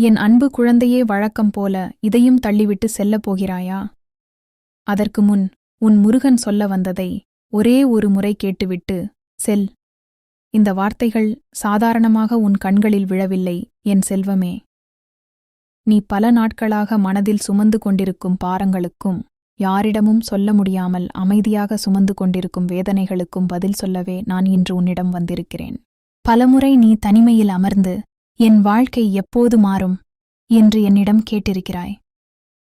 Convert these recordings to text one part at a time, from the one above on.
என் அன்பு குழந்தையே, வழக்கம் போல இதையும் தள்ளிவிட்டு செல்லப் போகிறாயா? அதற்கு முன் உன் முருகன் சொல்ல வந்ததை ஒரே ஒரு முறை கேட்டுவிட்டு செல். இந்த வார்த்தைகள் சாதாரணமாக உன் கண்களில் விழவில்லை என் செல்வமே. நீ பல நாட்களாக மனதில் சுமந்து கொண்டிருக்கும் பாரங்களுக்கும், யாரிடமும் சொல்ல முடியாமல் அமைதியாக சுமந்து கொண்டிருக்கும் வேதனைகளுக்கும் பதில் சொல்லவே நான் இன்று உன்னிடம் வந்திருக்கிறேன். பலமுறை நீ தனிமையில் அமர்ந்து என் வாழ்க்கை எப்போது மாறும் என்று என்னிடம் கேட்டிருக்கிறாய்.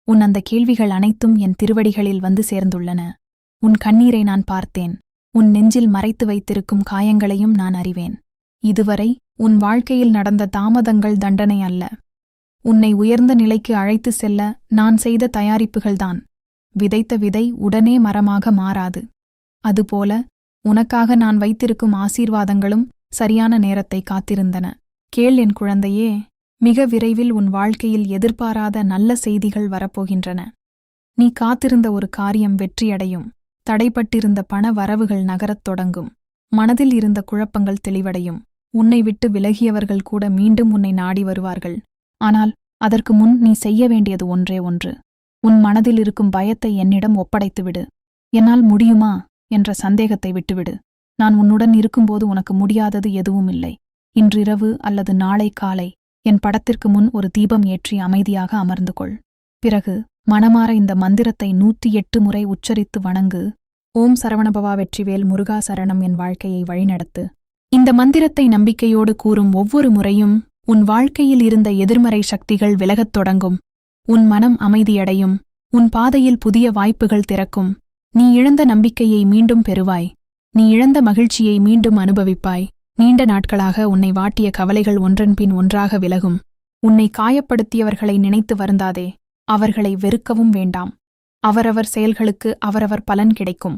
உன் அந்த கேள்விகள் அனைத்தும் என் திருவடிகளில் வந்து சேர்ந்துள்ளன. உன் கண்ணீரை நான் பார்த்தேன். உன் நெஞ்சில் மறைத்து வைத்திருக்கும் காயங்களையும் நான் அறிவேன். இதுவரை உன் வாழ்க்கையில் நடந்த தாமதங்கள் தண்டனை அல்ல. உன்னை உயர்ந்த நிலைக்கு அழைத்து செல்ல நான் செய்த தயாரிப்புகள்தான். விதைத்த விதை உடனே மரமாக மாறாது. அதுபோல உனக்காக நான் வைத்திருக்கும் ஆசீர்வாதங்களும் சரியான நேரத்தை காத்திருந்தன. கேள் என் குழந்தையே, மிக விரைவில் உன் வாழ்க்கையில் எதிர்பாராத நல்ல செய்திகள் வரப்போகின்றன. நீ காத்திருந்த ஒரு காரியம் வெற்றியடையும். தடைப்பட்டிருந்த பண வரவுகள் நகரத் தொடங்கும். மனதில் இருந்த குழப்பங்கள் தெளிவடையும். உன்னை விட்டு விலகியவர்கள் கூட மீண்டும் உன்னை நாடி வருவார்கள். ஆனால் அதற்கு முன் நீ செய்ய வேண்டியது ஒன்றே ஒன்று. உன் மனதில் இருக்கும் பயத்தை என்னிடம் ஒப்படைத்துவிடு. என்னால் முடியுமா என்ற சந்தேகத்தை விட்டுவிடு. நான் உன்னுடன் இருக்கும்போது உனக்கு முடியாதது எதுவும் இல்லை. இன்றிரவு அல்லது நாளை காலை என் படத்திற்கு முன் ஒரு தீபம் ஏற்றி அமைதியாக அமர்ந்து கொள். பிறகு மனமாற இந்த மந்திரத்தை 108 முறை உச்சரித்து வணங்கு. ஓம் சரவணபவா, வெற்றிவேல் முருகா சரணம். என் வாழ்க்கையை வழிநடத்து. இந்த மந்திரத்தை நம்பிக்கையோடு கூறும் ஒவ்வொரு முறையும் உன் வாழ்க்கையில் இருந்த எதிர்மறை சக்திகள் விலகத் தொடங்கும். உன் மனம் அமைதியடையும். உன் பாதையில் புதிய வாய்ப்புகள் திறக்கும். நீ இழந்த நம்பிக்கையை மீண்டும் பெறுவாய். நீ இழந்த மகிழ்ச்சியை மீண்டும் அனுபவிப்பாய். நீண்ட நாட்களாக உன்னை வாட்டிய கவலைகள் ஒன்றன்பின் ஒன்றாக விலகும். உன்னை காயப்படுத்தியவர்களை நினைத்து வருந்தாதே. அவர்களை வெறுக்கவும் வேண்டாம். அவரவர் செயல்களுக்கு அவரவர் பலன் கிடைக்கும்.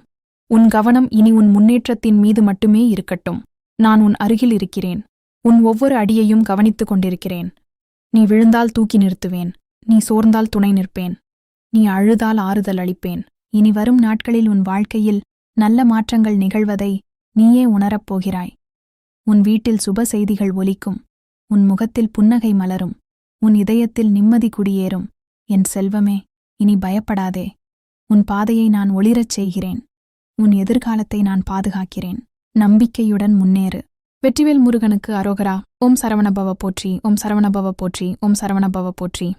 உன் கவனம் இனி உன் முன்னேற்றத்தின் மீது மட்டுமே இருக்கட்டும். நான் உன் அருகில் இருக்கிறேன். உன் ஒவ்வொரு அடியையும் கவனித்துக் கொண்டிருக்கிறேன். நீ விழுந்தால் தூக்கி நிறுத்துவேன். நீ சோர்ந்தால் துணை நிற்பேன். நீ அழுதால் ஆறுதல் அளிப்பேன். இனி வரும் நாட்களில் உன் வாழ்க்கையில் நல்ல மாற்றங்கள் நிகழ்வதை நீயே உணரப் போகிறாய். உன் வீட்டில் சுப செய்திகள் ஒலிக்கும். உன் முகத்தில் புன்னகை மலரும். உன் இதயத்தில் நிம்மதி குடியேறும். என் செல்வமே, இனி பயப்படாதே. உன் பாதையை நான் ஒளிரச் செய்கிறேன். உன் எதிர்காலத்தை நான் பாதுகாக்கிறேன். நம்பிக்கையுடன் முன்னேறு. வெற்றிவேல் முருகனுக்கு அரோகரா. ஓம் சரவணபவ போற்றி. ஓம் சரவணபவ போற்றி. ஓம் சரவணபவ போற்றி.